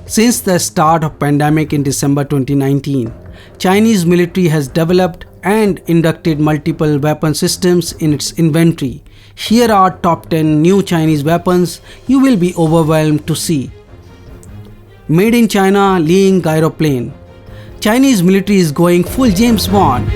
Since the start of pandemic in December 2019, Chinese military has developed and inducted multiple weapon systems in its inventory. Here are top 10 new Chinese weapons you will be overwhelmed to see. Made in China Ling Gyroplane. Chinese military is going full James Bond.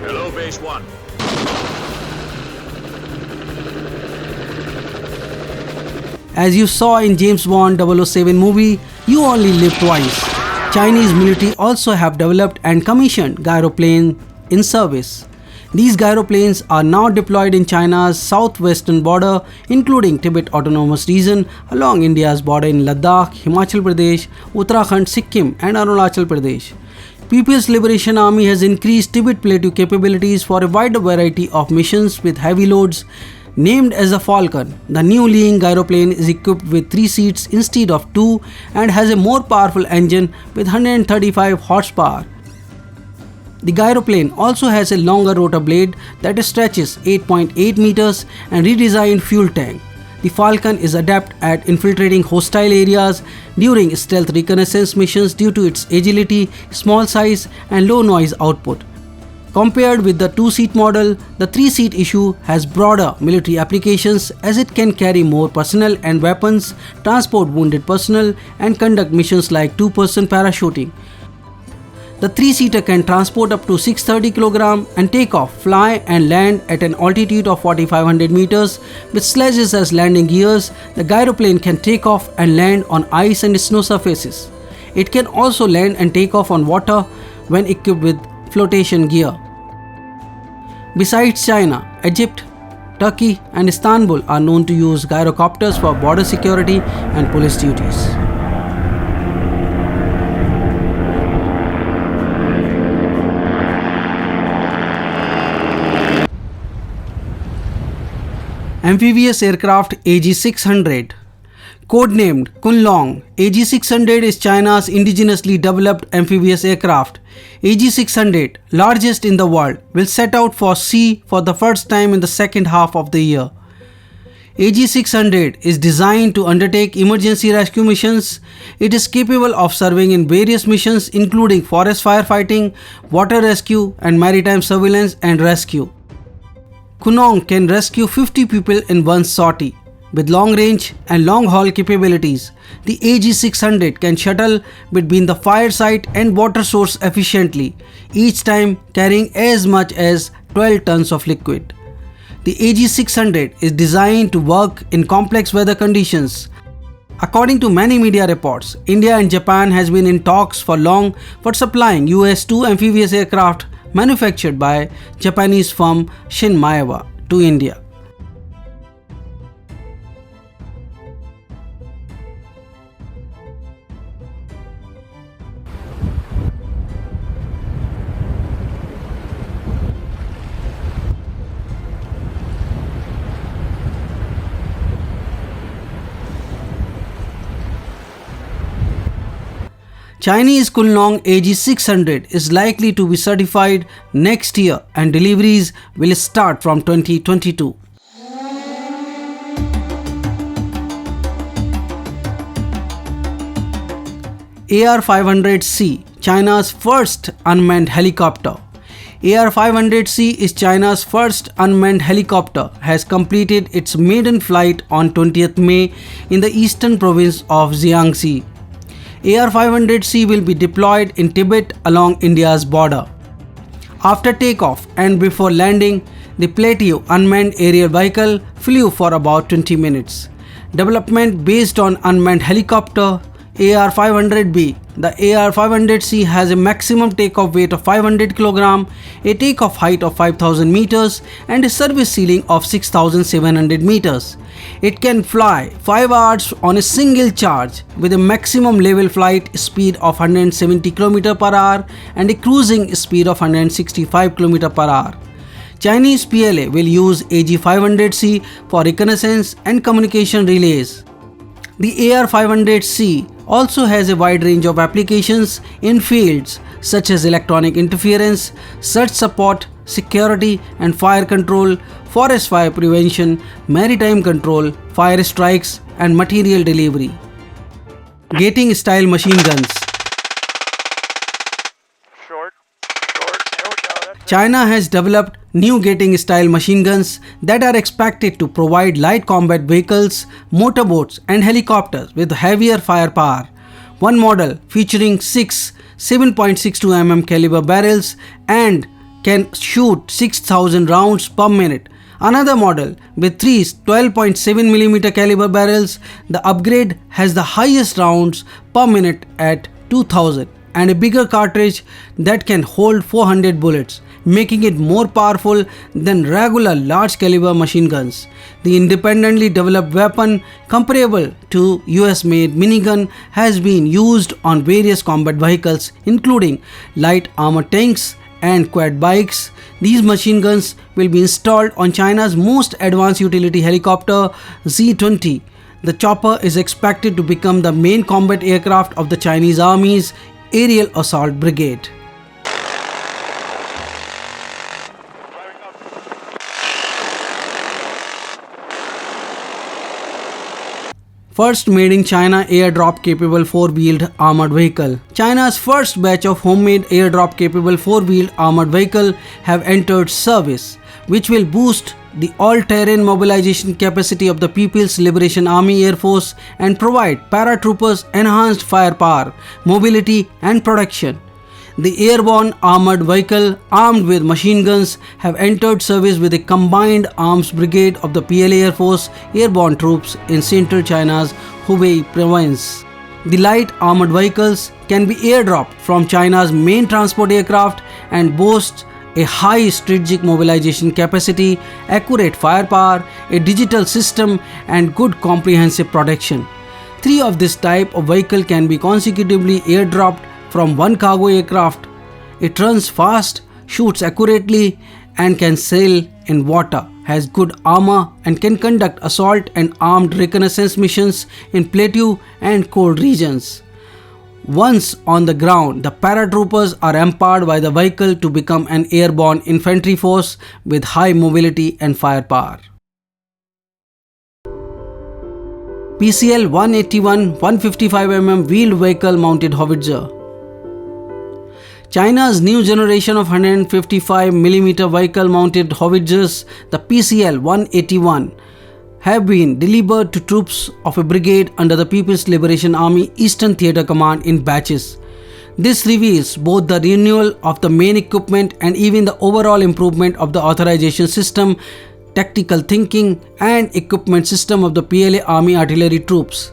Hello, Base 1. As you saw in James Bond 007 movie, you only live twice. Chinese military also have developed and commissioned gyroplane in service. These gyroplanes are now deployed in China's southwestern border, including Tibet Autonomous Region, along India's border in Ladakh, Himachal Pradesh, Uttarakhand, Sikkim and Arunachal Pradesh. People's Liberation Army has increased Tibet Plateau capabilities for a wide variety of missions with heavy loads. Named as the Falcon, the new Ling gyroplane is equipped with 3 seats instead of 2 and has a more powerful engine with 135 horsepower. The gyroplane also has a longer rotor blade that stretches 8.8 meters and redesigned fuel tank. The Falcon is adept at infiltrating hostile areas during stealth reconnaissance missions due to its agility, small size and low noise output. Compared with the 2-seat model, the 3-seat issue has broader military applications as it can carry more personnel and weapons, transport wounded personnel and conduct missions like 2-person parachuting. The 3-seater can transport up to 630 kg and take off, fly and land at an altitude of 4500 meters. With sledges as landing gears, the gyroplane can take off and land on ice and snow surfaces. It can also land and take off on water when equipped with flotation gear. Besides China, Egypt, Turkey and Istanbul are known to use gyrocopters for border security and police duties. Amphibious aircraft AG-600. Codenamed Kunlong, AG-600 is China's indigenously developed amphibious aircraft. AG-600, largest in the world, will set out for sea for the first time in the second half of the year. AG-600 is designed to undertake emergency rescue missions. It is capable of serving in various missions including forest firefighting, water rescue and maritime surveillance and rescue. Kunlong can rescue 50 people in one sortie. With long-range and long-haul capabilities, the AG-600 can shuttle between the fire site and water source efficiently, each time carrying as much as 12 tons of liquid. The AG-600 is designed to work in complex weather conditions. According to many media reports, India and Japan has been in talks for long for supplying US-2 amphibious aircraft manufactured by Japanese firm Shin Maewa to India. Chinese Kunlong AG-600 is likely to be certified next year and deliveries will start from 2022. AR-500C, China's first unmanned helicopter. AR-500C is China's first unmanned helicopter, has completed its maiden flight on 20th May in the eastern province of Jiangxi. AR-500C will be deployed in Tibet along India's border. After takeoff and before landing, the Plateau unmanned aerial vehicle flew for about 20 minutes. Development based on unmanned helicopter AR-500B. The AR-500C has a maximum takeoff weight of 500 kg, a takeoff height of 5000 meters and a service ceiling of 6700 meters. It can fly 5 hours on a single charge with a maximum level flight speed of 170 km per hour and a cruising speed of 165 km per hour. Chinese PLA will use AG-500C for reconnaissance and communication relays. The AR-500C also has a wide range of applications in fields such as electronic interference, search support, security and fire control, forest fire prevention, maritime control, fire strikes and material delivery. Gating style machine guns. China has developed new gating style machine guns that are expected to provide light combat vehicles, motorboats and helicopters with heavier firepower. One model featuring 6 7.62 mm caliber barrels and can shoot 6,000 rounds per minute. Another model with 3 12.7 mm caliber barrels. The upgrade has the highest rounds per minute at 2,000 and a bigger cartridge that can hold 400 bullets, making it more powerful than regular large caliber machine guns. The independently developed weapon, comparable to US made minigun, has been used on various combat vehicles including light armored tanks and quad bikes. These machine guns will be installed on China's most advanced utility helicopter Z-20. The chopper is expected to become the main combat aircraft of the Chinese Army's Aerial Assault Brigade. First made in China airdrop capable 4-wheeled armored vehicle. China's first batch of homemade airdrop capable 4-wheeled armored vehicle have entered service, which will boost the all-terrain mobilization capacity of the People's Liberation Army Air Force and provide paratroopers enhanced firepower, mobility and protection. The airborne armored vehicle armed with machine guns have entered service with a combined arms brigade of the PLA Air Force airborne troops in central China's Hubei province. The light armored vehicles can be airdropped from China's main transport aircraft and boast a high strategic mobilization capacity, accurate firepower, a digital system and good comprehensive protection. 3 of this type of vehicle can be consecutively airdropped from one cargo aircraft. It runs fast, shoots accurately and can sail in water, has good armor and can conduct assault and armed reconnaissance missions in plateau and cold regions. Once on the ground, the paratroopers are empowered by the vehicle to become an airborne infantry force with high mobility and firepower. PCL-181 155mm wheeled vehicle mounted howitzer. China's new generation of 155mm vehicle mounted howitzers, the PCL-181, have been delivered to troops of a brigade under the People's Liberation Army Eastern Theatre Command in batches. This reveals both the renewal of the main equipment and even the overall improvement of the authorization system, tactical thinking and equipment system of the PLA Army artillery troops.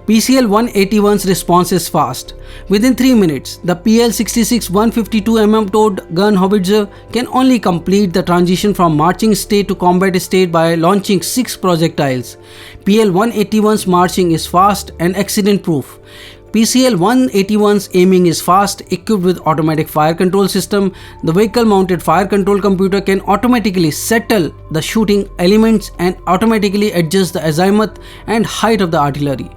PCL-181's response is fast. Within 3 minutes, the PL-66 152mm towed gun howitzer can only complete the transition from marching state to combat state by launching 6 projectiles. PL-181's marching is fast and accident-proof. PCL-181's aiming is fast, equipped with automatic fire control system. The vehicle-mounted fire control computer can automatically settle the shooting elements and automatically adjust the azimuth and height of the artillery.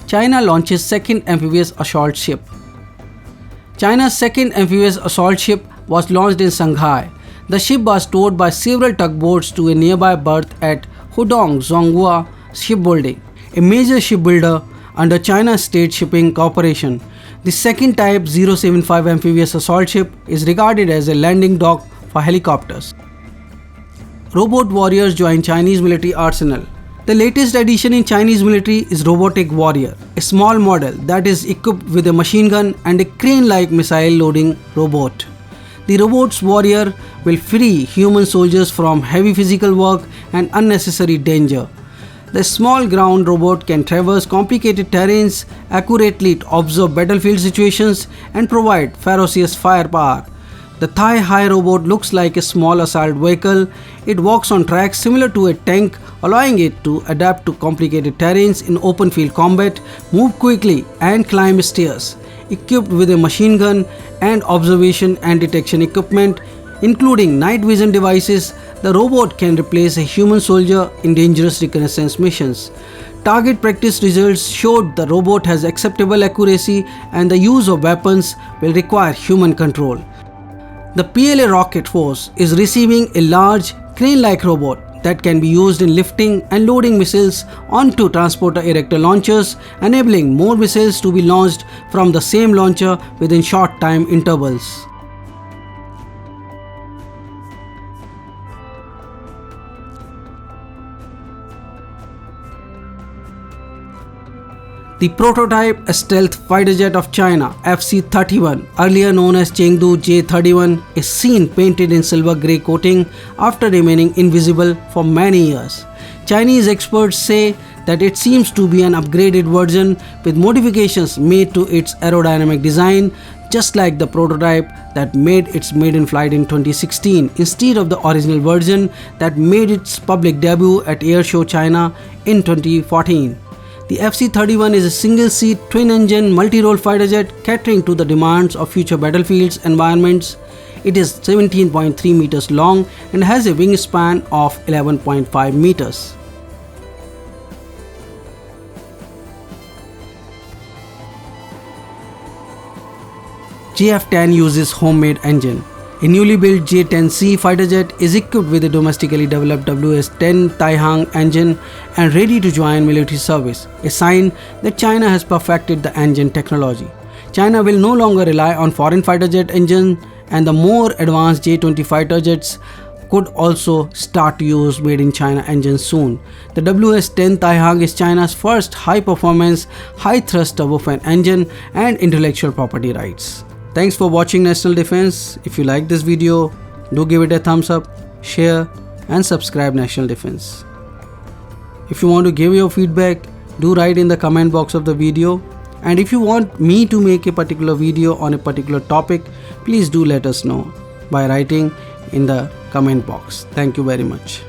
China launches second amphibious assault ship. China's second amphibious assault ship was launched in Shanghai. The ship was towed by several tugboats to a nearby berth at Hudong Zhonghua Shipbuilding, a major shipbuilder under China State Shipping Corporation. The second type 075 amphibious assault ship is regarded as a landing dock for helicopters. Robot warriors join Chinese military arsenal. The latest addition in Chinese military is Robotic Warrior, a small model that is equipped with a machine gun and a crane-like missile loading robot. The Robots Warrior will free human soldiers from heavy physical work and unnecessary danger. The small ground robot can traverse complicated terrains accurately to observe battlefield situations and provide ferocious firepower. The thigh-high robot looks like a small assault vehicle. It walks on tracks similar to a tank, allowing it to adapt to complicated terrains in open field combat, move quickly and climb stairs. Equipped with a machine gun and observation and detection equipment, Including night vision devices, the robot can replace a human soldier in dangerous reconnaissance missions. Target practice results showed the robot has acceptable accuracy and the use of weapons will require human control. The PLA rocket force is receiving a large crane-like robot that can be used in lifting and loading missiles onto transporter erector launchers, enabling more missiles to be launched from the same launcher within short time intervals. The prototype stealth fighter jet of China, FC-31, earlier known as Chengdu J-31, is seen painted in silver grey coating after remaining invisible for many years. Chinese experts say that it seems to be an upgraded version with modifications made to its aerodynamic design, just like the prototype that made its maiden flight in 2016 instead of the original version that made its public debut at Airshow China in 2014. The FC-31 is a single-seat, twin-engine, multi-role fighter jet catering to the demands of future battlefields environments. It is 17.3 meters long and has a wingspan of 11.5 meters. JF-10 uses homemade engine. A newly built J-10C fighter jet is equipped with a domestically developed WS-10 Taihang engine and ready to join military service, a sign that China has perfected the engine technology. China will no longer rely on foreign fighter jet engines, and the more advanced J-20 fighter jets could also start to use made in China engines soon. The WS-10 Taihang is China's first high-performance, high-thrust turbofan engine and intellectual property rights. Thanks for watching National Defense. If you like this video, do give it a thumbs up, share and subscribe National Defense. If you want to give your feedback, do write in the comment box of the video. And if you want me to make a particular video on a particular topic, please do let us know by writing in the comment box. Thank you very much.